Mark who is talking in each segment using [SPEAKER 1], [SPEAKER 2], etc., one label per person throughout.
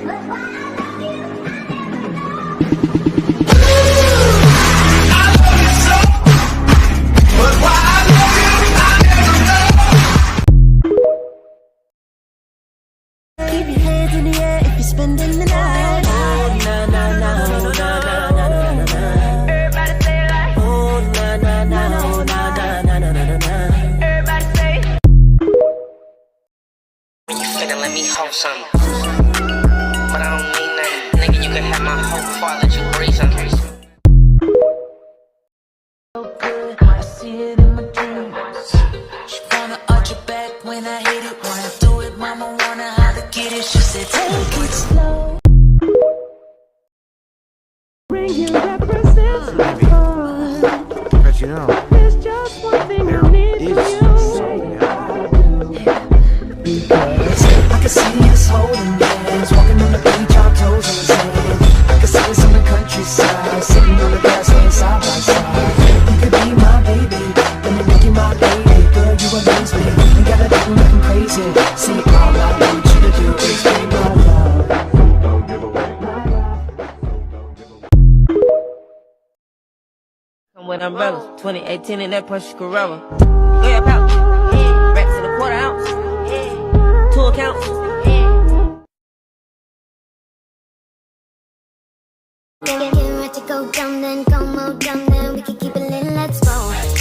[SPEAKER 1] Keep your hands in the air if you're spending the night. Oh, na na na, oh, na na na na na na. Everybody say it like, oh, na na na, oh, na na na na na na. Everybody say.
[SPEAKER 2] You finna let me hold something, but I don't mean that. Nigga, you can have my whole before I let you breathe on.
[SPEAKER 1] So good, I see it in my dreams. She wanna arch your back when I hit it. Wanna do it, mama wanna how to get it. She said, take it slow. Bring you represents my heart.
[SPEAKER 3] But you know,
[SPEAKER 1] There's just one thing I need from you. Because I can see us holding hands, walking on the beach, our toes in the sand. I can see us on the countryside, sitting on the grassland side by side. You could be my baby, let me make you my baby. Girl, you amaze me, ain't gotta do nothing crazy. See, all I want you to do is be my love.
[SPEAKER 3] don't give away.
[SPEAKER 4] Come with umbrellas, 2018 in that Porsche Carrera. Go up out, racks in a quarter ounce, 2 accounts.
[SPEAKER 5] Get ready to go down, then go more down, then we can keep it lit. Let's roll. Let's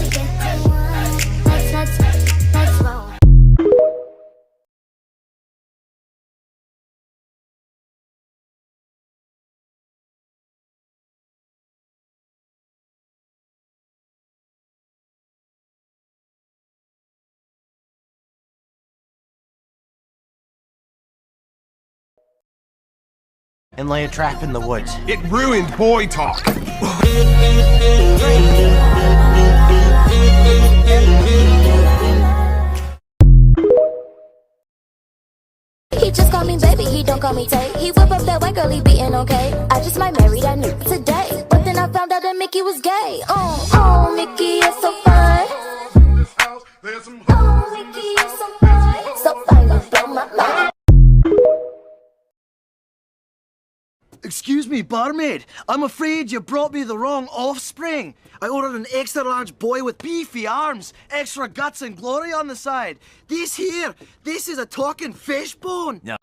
[SPEAKER 5] get to one. Let's roll.
[SPEAKER 3] And lay a trap in the woods.
[SPEAKER 6] It ruined boy talk.
[SPEAKER 5] He just call me baby, he don't call me Tay. He whip up that white girl, he beatin' okay. I just might marry that nigga today. But then I found out that Mickey was gay. Oh, Mickey, you're so fine. Oh, Mickey, you're so fine. So fine, you blow my mind.
[SPEAKER 7] Excuse me, barmaid. I'm afraid you brought me the wrong offspring. I ordered an extra large boy with beefy arms, extra guts and glory on the side. This is a talking fish bone.
[SPEAKER 3] No.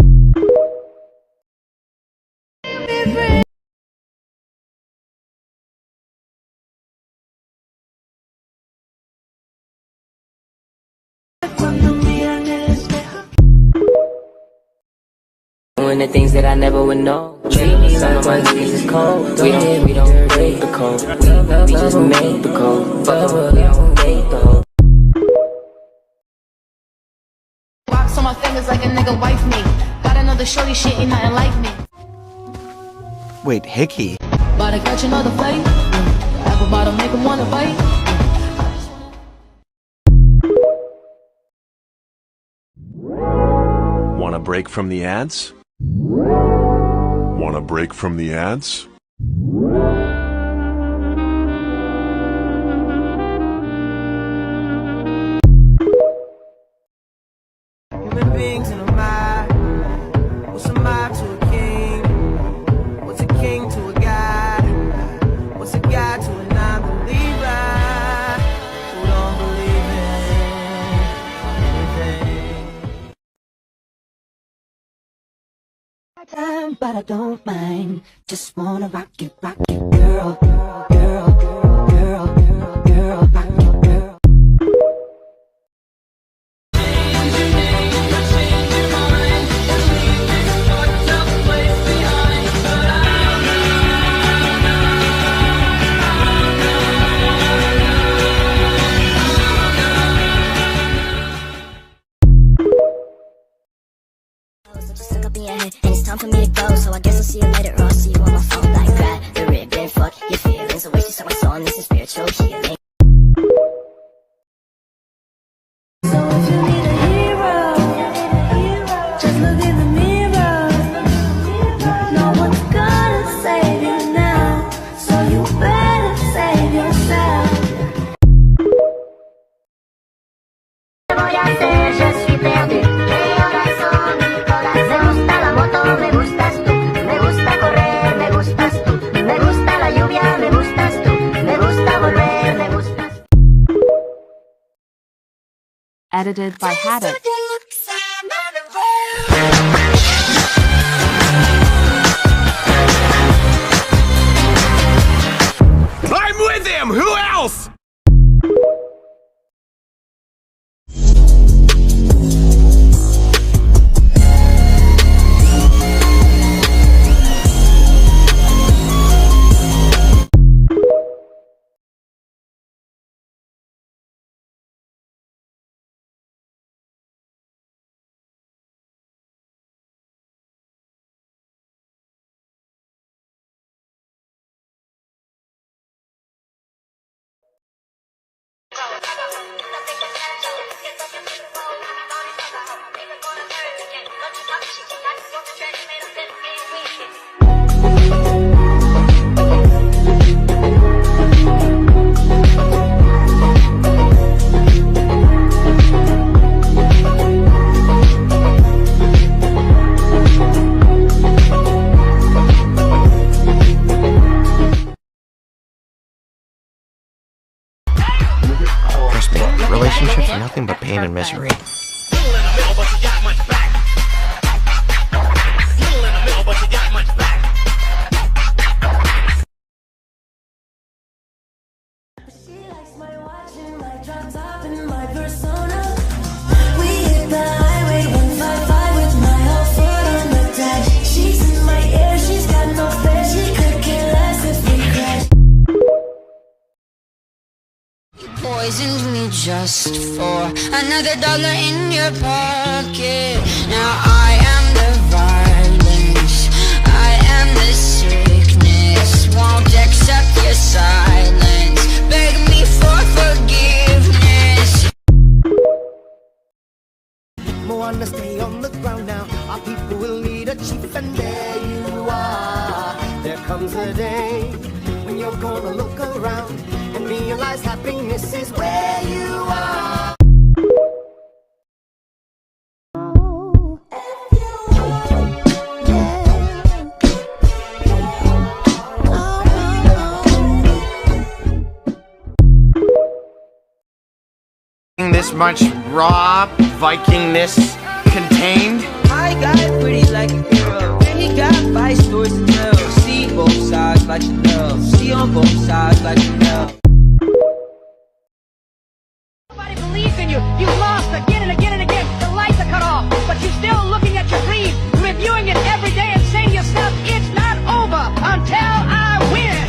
[SPEAKER 4] Doing the things that I never would know. Some of my niggas is cold. We don't break the code. We just make the code. Fuck up, we don't make the hoe.
[SPEAKER 8] Rocks on my fingers like a nigga wife me. Got another shorty shit, ain't nothing like me.
[SPEAKER 3] Wait, Hickey?
[SPEAKER 8] About to catch another fight. Apple bottom make him wanna bite.
[SPEAKER 6] Want a break from the ads? Want a break from the ads?
[SPEAKER 4] Human beings in a mob. What's a mob to a king? What's a king to a god? What's a god to a non-believer who don't believe in anything?
[SPEAKER 1] But I don't mind. Just wanna rock it, girl, girl, girl, girl, girl, girl, girl, rock it, girl.
[SPEAKER 5] And it's time for me to go, so I guess I'll see you later. Or I'll see you on my phone like that. The ribbon, fuck your feelings. The way she saw my song, this is spiritual healing. So if you need a hero, just look in the mirror. No one's gonna save you now, so you better save yourself. Voy a hacer, je suis perdu. Et en garçon, mi corazón está la moto.
[SPEAKER 9] edited by Haddock.
[SPEAKER 10] I'm with him! Who else?
[SPEAKER 3] Trust me, relationships are nothing but pain and misery.
[SPEAKER 5] She likes my watch and my drop top and my persona. We hit the highway 155 with my whole foot on the dash. She's in my ear, she's got no fear. She could care less if we crash.
[SPEAKER 11] You poisoned me just for another dollar in your pocket. Now I am the violence, I am the sickness. Won't accept your silence, beg me for forgiveness.
[SPEAKER 4] Wanna stay on the ground now. Our people will need a chief, and there you are. There comes a day when you're gonna look around and realize happiness is where you are.
[SPEAKER 3] This much raw Vikingness contained?
[SPEAKER 4] I got pretty like a girl, and he got 5 stories to tell. See both sides like you know. See on both sides like you know.
[SPEAKER 12] Nobody believes in you. You lost again and again and again. The lights are cut off, but you're still looking at your dream, reviewing it every day and saying to yourself, it's not over until I win.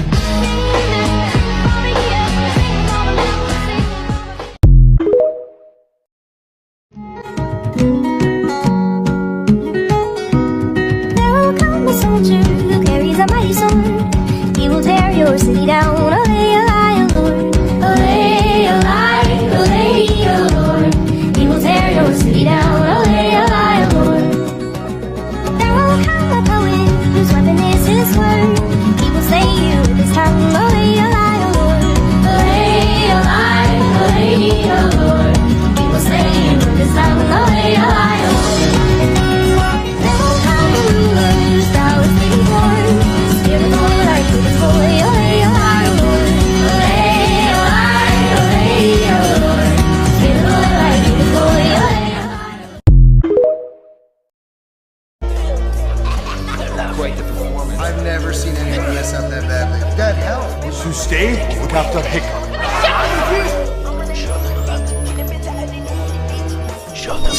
[SPEAKER 5] Soldier who carries a mighty sword, he will tear your city down. Olay, olay, oh Lord. Olay, olay, olay, oh Lord. He will tear your city down. Olay, olay, oh Lord. There will come a poet whose weapon is his word. He will slay you with his tongue. Olay, olay, oh Lord. Olay, olay, olay, oh Lord. He will slay you with his tongue. Olay, olay, oh Lord.
[SPEAKER 10] Quite the performance.
[SPEAKER 7] I've never seen anyone mess up that badly. That hell.
[SPEAKER 6] To stay, look after Hiccup.
[SPEAKER 1] Shut them.